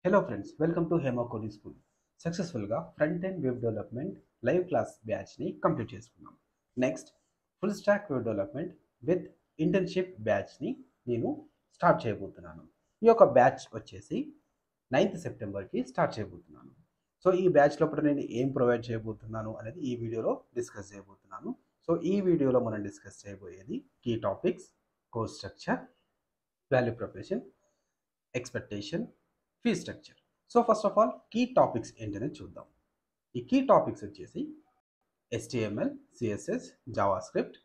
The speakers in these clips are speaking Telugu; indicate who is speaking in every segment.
Speaker 1: Hello friends, welcome to Hema Coding School. సక్సెస్ఫుల్గా front end web development live class బ్యాచ్ని కంప్లీట్ చేసుకున్నాం. Next full stack web development with internship బ్యాచ్ని నేను స్టార్ట్ చేయబోతున్నాను. ఈ యొక్క బ్యాచ్ వచ్చేసి 9th సెప్టెంబర్కి స్టార్ట్ చేయబోతున్నాను. సో ఈ బ్యాచ్ లోపల నేను ఏం ప్రొవైడ్ చేయబోతున్నాను అనేది ఈ వీడియోలో డిస్కస్ చేయబోతున్నాను. సో ఈ వీడియోలో మనం డిస్కస్ చేయబోయేది key topics, course structure, value proposition, expectation, fee structure. So first of all key topics ఏంటనే చూద్దాం. ఈ కీ టాపిక్స్ వచ్చేసి HTML, CSS, JavaScript,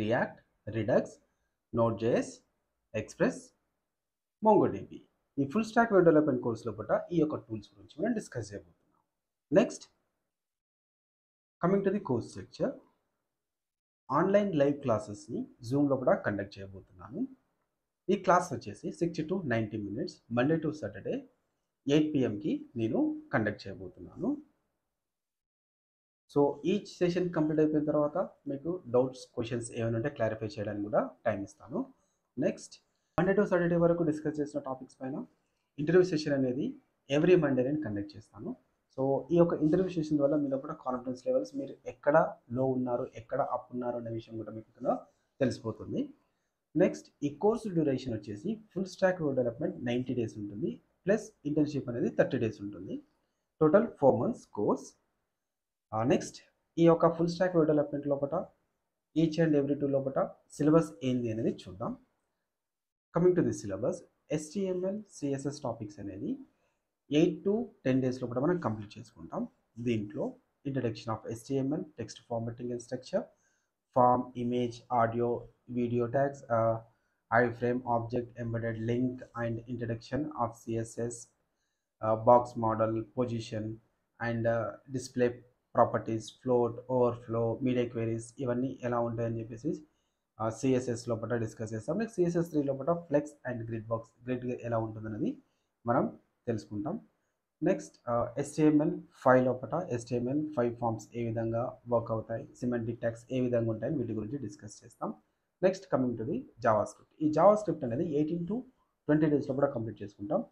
Speaker 1: React, Redux, Node JS, Express, MongoDB. ఈ full stack web development course లోపల ఈ యొక్క టూల్స్ గురించి మనం డిస్కస్ చేయబోతున్నాం. Next coming to the course structure, online live క్లాసెస్ని జూమ్ లోపల కండక్ట్ చేయబోతున్నాను. ఈ క్లాస్ వచ్చేసి 60 to 90 minutes Monday to Saturday 8 PMకి నేను కండక్ట్ చేయబోతున్నాను. సో ఈచ్ సెషన్ కంప్లీట్ అయిపోయిన తర్వాత మీకు డౌట్స్, క్వశ్చన్స్ ఏమైనా ఉంటే క్లారిఫై చేయడానికి కూడా టైం ఇస్తాను. నెక్స్ట్ మండే టు సాటర్డే వరకు డిస్కస్ చేసిన టాపిక్స్ పైన ఇంటర్వ్యూ సెషన్ అనేది ఎవ్రీ మండే నేను కండక్ట్ చేస్తాను. సో ఈ యొక్క ఇంటర్వ్యూ సెషన్ వల్ల మీలో కూడా కాన్ఫిడెన్స్ లెవెల్స్, మీరు ఎక్కడ లో ఉన్నారు, ఎక్కడ అప్ ఉన్నారు అనే విషయం కూడా మీకు ఇక్కడ తెలిసిపోతుంది. నెక్స్ట్ ఈ కోర్సు డ్యూరేషన్ వచ్చేసి full stack web development 90 days ఉంటుంది, ప్లస్ ఇంటర్న్షిప్ అనేది 30 days ఉంటుంది. Total 4 months course. నెక్స్ట్ ఈ యొక్క ఫుల్ స్టాక్ వెబ్ డెవలప్మెంట్ లోపల ఈచ్ అండ్ ఎవ్రీ టూ లోపల సిలబస్ ఏంది అనేది చూద్దాం. Coming to the syllabus, HTML, CSS topics అనేది 8 to 10 days లోపల మనం కంప్లీట్ చేసుకుంటాం. దీంట్లో introduction of HTML, text formatting and structure, form, image, audio, video tags, iframe, object, embedded link, and introduction of CSS, box model, position, and display properties, float, overflow, media queries, ఇవన్నీ ఎలా ఉంటాయని చెప్పేసి సిఎస్ఎస్ లోపల డిస్కస్ చేస్తాం. నెక్స్ట్ CSS3 లోపల ఫ్లెక్స్ అండ్ గ్రిడ్ ఎలా ఉంటుందనేది మనం తెలుసుకుంటాం. నెక్స్ట్ HTML5 లోపల HTML5 ఫామ్స్ ఏ విధంగా వర్క్ అవుతాయి, సిమెంటిక్ ట్యాగ్స్ ఏ విధంగా ఉంటాయని వీటి గురించి డిస్కస్ చేస్తాం. Next coming to the JavaScript. ఈ జావాస్క్రిప్ట్ అనేది 18 to 20 days లోపల కంప్లీట్ చేసుకుంటాం.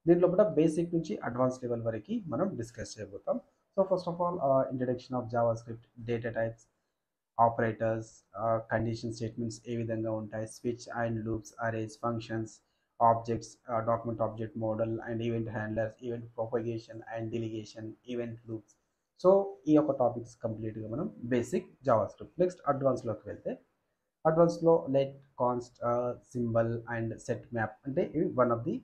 Speaker 1: దీని లోపల బేసిక్ నుంచి అడ్వాన్స్ లెవెల్ వరకు మనం డిస్కస్ చేయబోతాం. So first of all introduction of JavaScript, data types, operators, condition statements ఏ విధంగా ఉంటాయి, switch and loops, arrays, functions, objects, document object model and event handlers, event propagation and delegation, event loops. So ఈ యొక్క టాపిక్స్ కంప్లీట్గా మనం బేసిక్ జావాస్క్రిప్ట్. నెక్స్ట్ అడ్వాన్స్లోకి వెళ్తే అడ్వాన్స్లో let, const, symbol and set map అంటే ఇవి one of the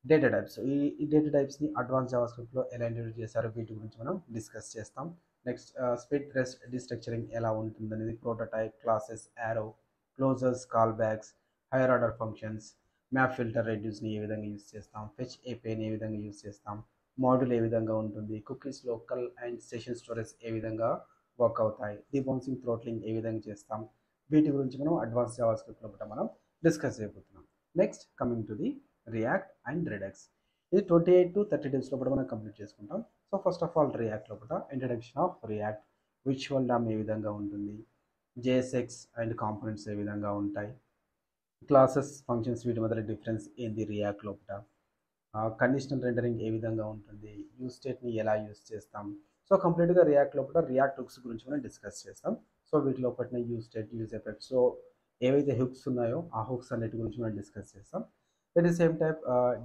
Speaker 1: data types. ఈ డేటా టైప్స్ని అడ్వాన్స్ జావాస్క్రిప్ట్లో ఎలా ఇంట్రడ్యూస్ చేశారో వీటి గురించి మనం డిస్కస్ చేస్తాం. నెక్స్ట్ స్ప్లిట్ రెస్ట్ డిస్ట్రక్చరింగ్ ఎలా ఉంటుందనేది, prototype, classes, arrow, closures, callbacks, higher order functions, map filter రెడ్యూస్ని ఏ విధంగా యూస్ చేస్తాం, ఫెచ్ ఏపీని ఏ విధంగా యూస్ చేస్తాం, మోడ్యూల్ ఏ విధంగా ఉంటుంది, cookies, local and session storage ఏ విధంగా వర్క్ అవుతాయి, డీబౌన్సింగ్, థ్రోట్లింగ్ ఏ విధంగా చేస్తాం, వీటి గురించి మనం అడ్వాన్స్ జావాస్క్రిప్ట్ లోపల మనం డిస్కస్ చేయబోతున్నాం. Next coming to the React and Redux. ఇది 28 to 30 days లోపల మనం కంప్లీట్ చేసుకుంటాం. So first of all React లోపల introduction of React, visual DOM ఏ విధంగా ఉంటుంది, JSX అండ్ కాంపోనెంట్స్ ఏ విధంగా ఉంటాయి, క్లాసెస్, ఫంక్షన్స్ వీటి మధ్య డిఫరెన్స్ ఏంది రియాక్ట్ లోపల, కండిషనల్ రెండరింగ్ ఏ విధంగా ఉంటుంది, యూస్ స్టేట్ని ఎలా యూస్ చేస్తాం. సో కంప్లీట్గా రియాక్ట్ లోపల రియాక్ట్ హుక్స్ గురించి మనం డిస్కస్ చేస్తాం. సో వీటి లోపల use state, use effect, so ఏవైతే హుక్స్ ఉన్నాయో ఆ హుక్స్ అన్నిటి గురించి మనం డిస్కస్ చేస్తాం. At the same type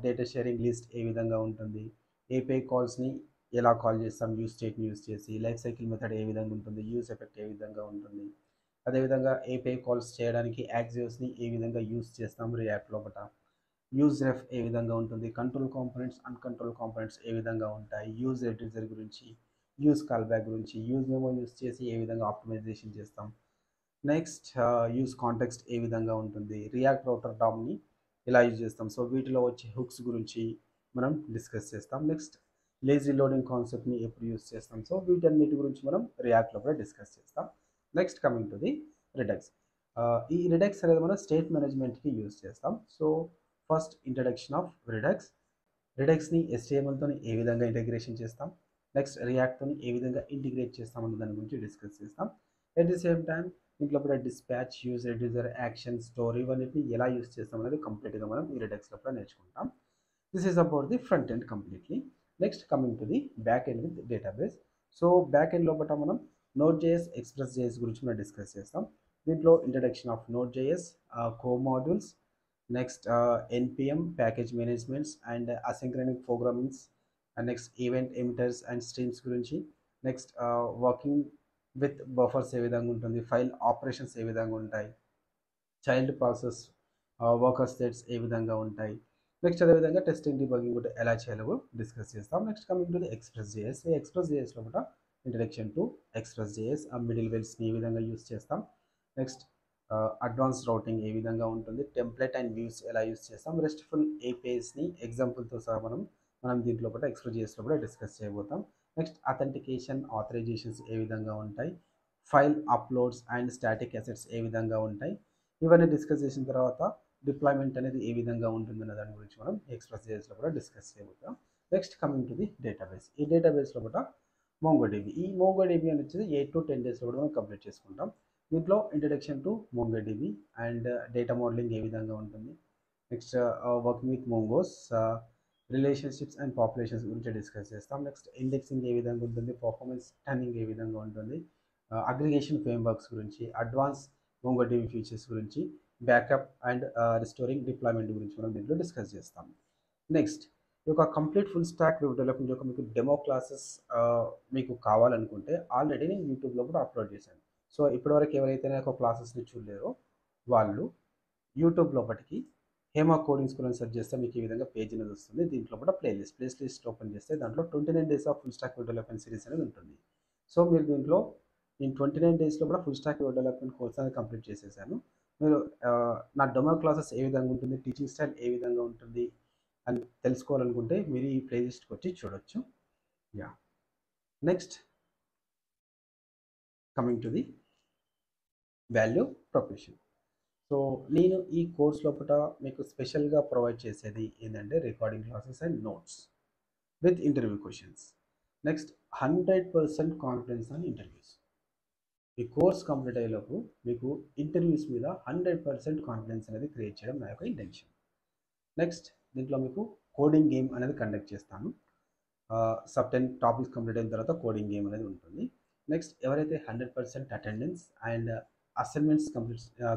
Speaker 1: data sharing list ఏ విధంగా ఉంటుంది, ఏపీఐ కాల్స్ని ఎలా కాల్ చేస్తాం యూస్ స్టేట్ని యూస్ చేసి, లైఫ్ సైకిల్ మెథడ్ ఏ విధంగా ఉంటుంది, యూస్ ఎఫెక్ట్ ఏ విధంగా ఉంటుంది, అదేవిధంగా ఏపీఐ కాల్స్ చేయడానికి యాక్సియోస్ని ఏ విధంగా యూస్ చేస్తాం రియాక్ట్ లోపల, యూజ్ రెఫ్ ఏ విధంగా ఉంటుంది, కంట్రోల్ కాంపోనెంట్స్, అన్కంట్రోల్ కాంపోనెంట్స్ ఏ విధంగా ఉంటాయి, యూజ్ రెడ్యూసర్ గురించి, యూజ్ కాల్ బ్యాక్ గురించి, యూజ్ మెమో యూస్ చేసి ఏ విధంగా ఆప్టిమైజేషన్ చేస్తాం. నెక్స్ట్ యూజ్ కాంటెక్స్ట్ ఏ విధంగా ఉంటుంది, రియాక్ట్ రౌటర్ డామ్ని ఎలా యూజ్ చేస్తాం. సో వీటిలో వచ్చే హుక్స్ గురించి మనం డిస్కస్ చేస్తాం. నెక్స్ట్ లేజీ లోడింగ్ కాన్సెప్ట్ని ఎప్పుడు యూజ్ చేస్తాం. సో వీటన్నిటి గురించి మనం రియాక్ట్లో కూడా డిస్కస్ చేస్తాం. Next coming to the Redux. ఈ రిడక్స్ అనేది మనం స్టేట్ మేనేజ్మెంట్కి యూజ్ చేస్తాం. So first introduction of Redux, రిడక్స్ని HTMLతో ఏ విధంగా ఇంటిగ్రేషన్ చేస్తాం, నెక్స్ట్ రియాక్ట్తో ఏ విధంగా ఇంటిగ్రేట్ చేస్తాం అన్న దాని గురించి డిస్కస్ చేస్తాం. ఎట్ ది సేమ్ టైం దీంట్లో కూడా dispatch, use reducer, action, store ఇవన్నిటిని ఎలా యూజ్ చేస్తాం అనేది కంప్లీట్గా మనం ఈ రిడక్స్ లోపల నేర్చుకుంటాం. This is about the front end completely. Next coming to the back end with database. So back end లోపల మనం నోట్ జేఎస్, ఎక్స్ప్రెస్ జేఎస్ గురించి మనం డిస్కస్ చేస్తాం. దీంట్లో introduction of node JS, core modules, next npm package managements and asynchronic programmings, and next event emitters and streams గురించి, నెక్స్ట్ వర్కింగ్ విత్ బఫర్స్ ఏ విధంగా ఉంటుంది, ఫైల్ ఆపరేషన్స్ ఏ విధంగా ఉంటాయి, చైల్డ్ ప్రాసెస్ వర్కర్ స్టేట్స్ ఏ విధంగా ఉంటాయి, నెక్స్ట్ అదేవిధంగా టెస్టింగ్ డిబగింగ్ కూడా ఎలా చేయాలో డిస్కస్ చేస్తాం. Next coming to the express JS. ఈ ఎక్స్ప్రెస్ జేఎస్లో కూడా ఇంట్రడక్షన్ టు ఎక్స్ప్రెస్ జేఎస్, ఆ మిడిల్ వెల్స్ని ఏ విధంగా యూస్ చేస్తాం, నెక్స్ట్ అడ్వాన్స్ రౌటింగ్ ఏ విధంగా ఉంటుంది, టెంప్లెట్ అండ్ వ్యూస్ ఎలా యూస్ చేస్తాం, రెస్ట్ఫుల్ ఏపీఐస్ని ఎగ్జాంపుల్తో సహా మనం దీంట్లో కూడా ఎక్స్ప్రెస్ జేఎస్లో కూడా డిస్కస్ చేయబోతాం. నెక్స్ట్ అథెంటికేషన్, ఆథరైజేషన్స్ ఏ విధంగా ఉంటాయి, file uploads and static assets ఏ విధంగా ఉంటాయి, ఇవన్నీ డిస్కస్ చేసిన తర్వాత డిప్లాయ్మెంట్ అనేది ఏ విధంగా ఉంటుందన్న దాని గురించి మనం ఎక్స్ప్రెస్ జేఎస్లో కూడా డిస్కస్ చేయబోతాం. Next coming to the database. ఈ డేటాబేస్లో కూడా మోంగోడిబి. ఈ మోంగోడిబి అని వచ్చేది 8 to 10 డేస్లో కూడా మనం కంప్లీట్ చేసుకుంటాం. దీంట్లో introduction to MongoDB and data modeling ఏ విధంగా ఉంటుంది, next working with Mongoose, relationships and populations గురించి డిస్కస్ చేస్తాం. నెక్స్ట్ ఇండెక్సింగ్ ఏ విధంగా ఉంటుంది, పర్ఫార్మెన్స్ టర్నింగ్ ఏ విధంగా ఉంటుంది, అగ్రిగేషన్ ఫ్రేమ్వర్క్స్ గురించి, అడ్వాన్స్ మోంగోడిబి ఫీచర్స్ గురించి, బ్యాకప్ అండ్ రిస్టోరింగ్ డిప్లాయ్మెంట్ గురించి మనం దీంట్లో డిస్కస్ చేస్తాం. నెక్స్ట్ ఈ యొక్క complete full stack web development యొక్క మీకు డెమో క్లాసెస్ మీకు కావాలనుకుంటే ఆల్రెడీ నేను యూట్యూబ్లో కూడా అప్లోడ్ చేశాను. సో ఇప్పటివరకు ఎవరైతే నాకు క్లాసెస్ని చూడలేరో వాళ్ళు యూట్యూబ్ లోపలికి హేమా కోడింగ్ స్కూల్ అని సెర్చ్ చేస్తే మీకు ఈ విధంగా పేజ్ అనేది వస్తుంది. దీంట్లో కూడా ప్లేలిస్ట్ ఓపెన్ చేస్తే దాంట్లో 29 days of full stack web development series అనేది ఉంటుంది. సో మీరు దీంట్లో నేను 29 డేస్లో కూడా full stack web development course అనేది కంప్లీట్ చేసేసాను. మీరు నా డెమో క్లాసెస్ ఏ విధంగా ఉంటుంది, టీచింగ్ స్టైల్ ఏ విధంగా ఉంటుంది అని తెలుసుకోవాలనుకుంటే మీరు ఈ ప్లేలిస్ట్కి వచ్చి చూడొచ్చు. Yeah next coming to the value proportion. So నేను ఈ కోర్స్ లోపల మీకు స్పెషల్గా ప్రొవైడ్ చేసేది ఏంటంటే recording classes and notes with interview questions. Next 100% confidence on interviews. ఈ కోర్స్ కంప్లీట్ అయ్యేలోపు మీకు ఇంటర్వ్యూస్ మీద 100% కాన్ఫిడెన్స్ అనేది క్రియేట్ చేయడం నా యొక్క ఇంటెన్షన్. నెక్స్ట్ దీంట్లో మీకు కోడింగ్ గేమ్ అనేది కండక్ట్ చేస్తాను. సబ్ 10 టాపిక్స్ కంప్లీట్ అయిన తర్వాత కోడింగ్ గేమ్ అనేది ఉంటుంది. నెక్స్ట్ ఎవరైతే 100% అటెండెన్స్ అండ్ అసైన్మెంట్స్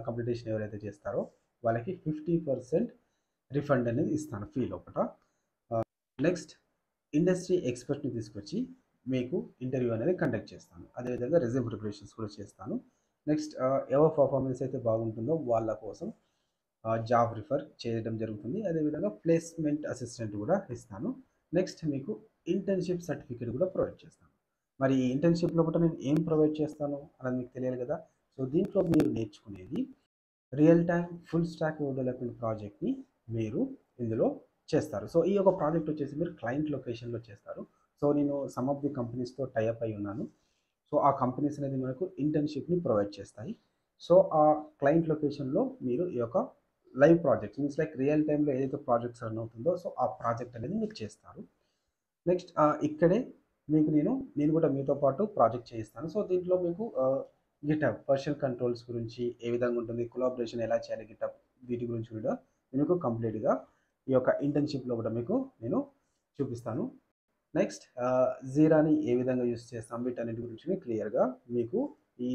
Speaker 1: కంప్లీటేషన్ ఎవరైతే చేస్తారో వాళ్ళకి 50% రిఫండ్ అనేది ఇస్తాను ఫీ లోపల. నెక్స్ట్ ఇండస్ట్రీ ఎక్స్పర్ట్ని తీసుకొచ్చి మీకు ఇంటర్వ్యూ అనేది కండక్ట్ చేస్తాను. అదేవిధంగా రెజ్యూమ్ ప్రిపరేషన్స్ కూడా చేస్తాను. నెక్స్ట్ ఎవరి పర్ఫార్మెన్స్ అయితే బాగుంటుందో వాళ్ళ కోసం జాబ్ రిఫర్ చేయడం జరుగుతుంది. అదేవిధంగా ప్లేస్మెంట్ అసిస్టెంట్ కూడా ఇస్తాను. నెక్స్ట్ మీకు ఇంటర్న్షిప్ సర్టిఫికేట్ కూడా ప్రొవైడ్ చేస్తాను. మరి ఈ ఇంటర్న్షిప్ లోపల నేను ఏం ప్రొవైడ్ చేస్తాను అనేది మీకు తెలియాలి కదా. సో దీంట్లో మీరు నేర్చుకునేది real time full stack web development ప్రాజెక్ట్ని మీరు ఇందులో చేస్తారు. సో ఈ యొక్క ప్రాజెక్ట్ వచ్చేసి మీరు క్లయింట్ లొకేషన్లో చేస్తారు. సో నేను సమ్ ఆఫ్ ది కంపెనీస్తో టైఅప్ అయి ఉన్నాను. సో ఆ కంపెనీస్ అనేది మనకు ఇంటర్న్షిప్ని ప్రొవైడ్ చేస్తాయి. సో ఆ క్లయింట్ లొకేషన్లో మీరు ఈ యొక్క live projects means like real టైంలో ఏదైతే ప్రాజెక్ట్స్ రన్ అవుతుందో సో ఆ ప్రాజెక్ట్ అనేది మీరు చేస్తారు. నెక్స్ట్ ఇక్కడే మీకు నేను కూడా మీతో పాటు ప్రాజెక్ట్ చేయిస్తాను. సో దీంట్లో మీకు గిటప్ వర్షన్ కంట్రోల్స్ గురించి ఏ విధంగా ఉంటుంది, కొలాబరేషన్ ఎలా చేయాలి గిటప్, వీటి గురించి కూడా మీకు కంప్లీట్గా ఈ యొక్క ఇంటర్న్షిప్లో కూడా మీకు నేను చూపిస్తాను. నెక్స్ట్ జీరాని ఏ విధంగా యూస్ చేస్తాం వీటన్నిటి గురించి క్లియర్గా మీకు ఈ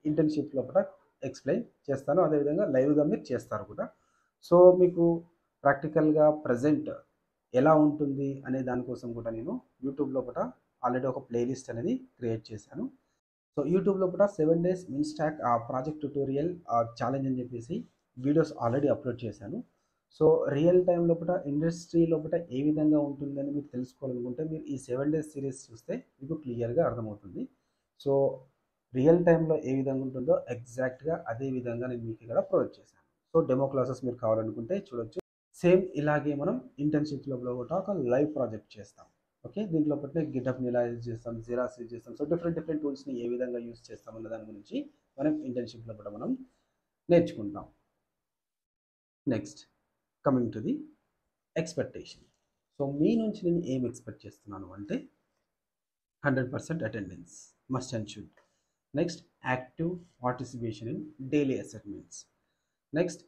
Speaker 1: ఇంటర్న్షిప్ లోపల ఎక్స్ప్లెయిన్ చేస్తాను. అదేవిధంగా లైవ్గా మీరు చేస్తారు కూడా. సో మీకు ప్రాక్టికల్గా ప్రజెంట్ ఎలా ఉంటుంది అనే దానికోసం కూడా నేను యూట్యూబ్ లోపల ఆల్రెడీ ఒక ప్లేలిస్ట్ అనేది క్రియేట్ చేశాను. సో యూట్యూబ్ లోపల 7 days మిన్ స్టాక్ ప్రాజెక్ట్ ట్యూటోరియల్ ఛాలెంజ్ అని చెప్పేసి వీడియోస్ ఆల్రెడీ అప్లోడ్ చేశాను. సో రియల్ టైం లోపల ఇండస్ట్రీ లోపల ఏ విధంగా ఉంటుందని మీరు తెలుసుకోవాలనుకుంటే మీరు ఈ 7 days సిరీస్ చూస్తే మీకు క్లియర్గా అర్థమవుతుంది. సో రియల్ టైంలో ఏ విధంగా ఉంటుందో ఎగ్జాక్ట్గా అదే విధంగా నేను మీకు ఇక్కడ ప్రొవైడ్ చేశాను. సో డెమో క్లాసెస్ మీరు కావాలనుకుంటే చూడొచ్చు. సేమ్ ఇలాగే మనం ఇంటర్న్షిప్ లోపల కూడా ఒక లైవ్ ప్రాజెక్ట్ చేస్తాం. ఓకే, దీంట్లో పట్టిన గిటప్ని ఎలా యూజ్ చేస్తాం, జిరాస్ యూజ్ చేస్తాం. సో డిఫరెంట్ టూల్స్ని ఏ విధంగా యూజ్ చేస్తాం అన్న దాని గురించి మనం ఇంటర్న్షిప్లో కూడా మనం నేర్చుకుంటాం. Next coming to the expectation. So మీ నుంచి నేను ఏం ఎక్స్పెక్ట్ చేస్తున్నాను అంటే 100% attendance must and should. Next active participation in daily assignments. Next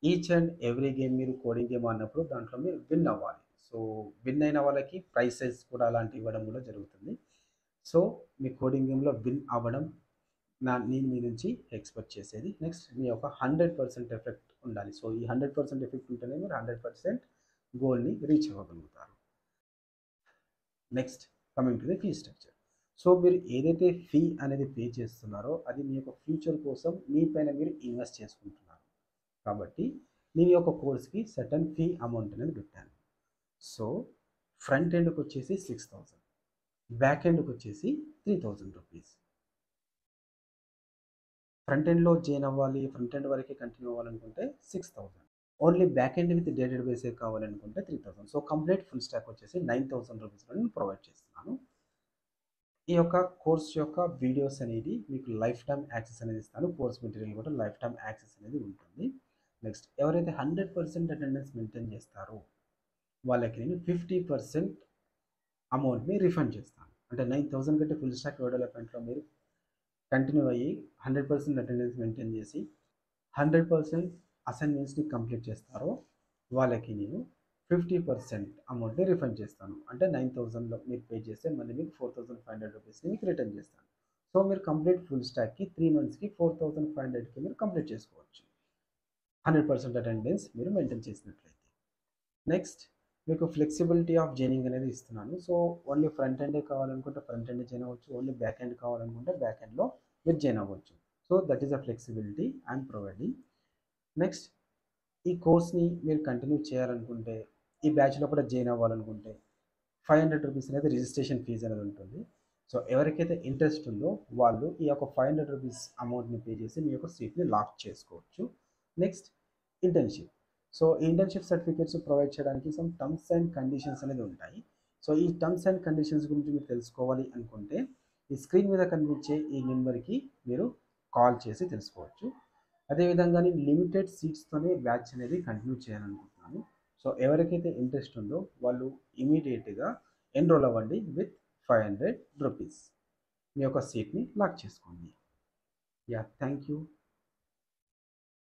Speaker 1: each and every game మీరు కోడింగ్ గేమ్ ఆడినప్పుడు దాంట్లో మీరు విన్ అవ్వాలి. సో విన్ అయిన వాళ్ళకి ప్రైసెస్ కూడా అలాంటివి ఇవ్వడం కూడా జరుగుతుంది. సో మీ కోడింగ్ గేమ్లో విన్ అవ్వడం నేను మీ నుంచి ఎక్స్పెక్ట్ చేసేది. నెక్స్ట్ మీ యొక్క 100% ఎఫెక్ట్ ఉండాలి. సో ఈ 100% ఎఫెక్ట్ ఉంటేనే మీరు 100% గోల్ని రీచ్ అవ్వగలుగుతారు. Next coming to the fee structure. So మీరు ఏదైతే ఫీ అనేది పే చేస్తున్నారో అది మీ యొక్క ఫ్యూచర్ కోసం మీ పైన మీరు ఇన్వెస్ట్ చేసుకుంటున్నారు. కాబట్టి నేను యొక్క కోర్స్కి సర్టన్ ఫీ అమౌంట్ అనేది పెట్టాను. సో ఫ్రంట్ ఎండ్కి వచ్చేసి 6,000, బ్యాక్ ఎండ్కి వచ్చేసి 3,000 రూపీస్. ఫ్రంట్ ఎండ్లో జాయిన్ అవ్వాలి, ఫ్రంట్ ఎండ్ వరకే కంటిన్యూ అవ్వాలనుకుంటే 6,000. Only back end with database కావాలనుకుంటే 3,000. సో కంప్లీట్ ఫుల్ స్టాక్ వచ్చేసి 9,000 రూపీస్లో నేను ప్రొవైడ్ చేస్తున్నాను. ఈ యొక్క కోర్స్ యొక్క వీడియోస్ అనేది మీకు లైఫ్ టైమ్ యాక్సెస్ అనేది ఇస్తాను. కోర్స్ మెటీరియల్ కూడా లైఫ్ టైమ్ యాక్సెస్ అనేది ఉంటుంది. నెక్స్ట్ ఎవరైతే 100% అటెండెన్స్ మెయింటైన్ చేస్తారో వాళ్ళకి నేను 50% అమౌంట్ని రిఫండ్ చేస్తాను. అంటే 9,000 కంటే ఫుల్ స్టాక్ వెబ్ డెవలప్మెంట్లో మీరు కంటిన్యూ అయ్యి 100% అటెండెన్స్ మెయింటైన్ చేసి 100% అసైన్మెంట్స్ని కంప్లీట్ చేస్తారో వాళ్ళకి నేను 50% అమౌంట్ని రిఫండ్ చేస్తాను. అంటే 9,000లో మీరు పే చేస్తే మళ్ళీ మీకు 4,500 రూపీస్ని మీకు రిటర్న్ చేస్తాను. సో మీరు కంప్లీట్ ఫుల్ స్టాక్కి 3 మంత్స్కి 4,500కి మీరు కంప్లీట్ చేసుకోవచ్చు 100% అటెండెన్స్ మీరు మెయింటైన్ చేసినట్లయితే. నెక్స్ట్ మీకు ఫ్లెక్సిబిలిటీ ఆఫ్ జాయినింగ్ అనేది ఇస్తున్నాను. సో ఓన్లీ ఫ్రంట్ ఎండే కావాలనుకుంటే ఫ్రంట్ ఎండ్ జాయిన్ అవ్వచ్చు, ఓన్లీ బ్యాక్ ఎండ్ కావాలనుకుంటే బ్యాక్ ఎండ్లో మీరు జాయిన్ అవ్వచ్చు. So that is a flexibility I'm providing. Next ఈ కోర్స్ని మీరు కంటిన్యూ చేయాలనుకుంటే, ఈ బ్యాచ్లో కూడా జాయిన్ అవ్వాలనుకుంటే 500 రూపీస్ అనేది రిజిస్ట్రేషన్ ఫీజు అనేది ఉంటుంది. సో ఎవరికైతే ఇంట్రెస్ట్ ఉందో వాళ్ళు ఈ యొక్క 500 రూపీస్ అమౌంట్ని పే చేసి మీ యొక్క సీట్ని లాక్ చేసుకోవచ్చు. Next internship. So internship certificates provide చేయడానికి సమ్ టర్మ్స్ అండ్ కండిషన్స్ అనేది ఉంటాయి. సో ఈ టర్మ్స్ అండ్ కండిషన్స్ గురించి మీరు తెలుసుకోవాలి అనుకుంటే ఈ స్క్రీన్ మీద కనిపించే ఈ నెంబర్కి మీరు కాల్ చేసి తెలుసుకోవచ్చు. అదేవిధంగా నేను లిమిటెడ్ సీట్స్తోనే బ్యాచ్ అనేది కంటిన్యూ చేయాలనుకుంటున్నాను. సో ఎవరికైతే ఇంట్రెస్ట్ ఉందో వాళ్ళు ఇమీడియట్గా ఎన్రోల్ అవ్వండి విత్ 500 రూపీస్. మీ యొక్క సీట్ని లాక్ చేసుకోండి. Yeah, thank you.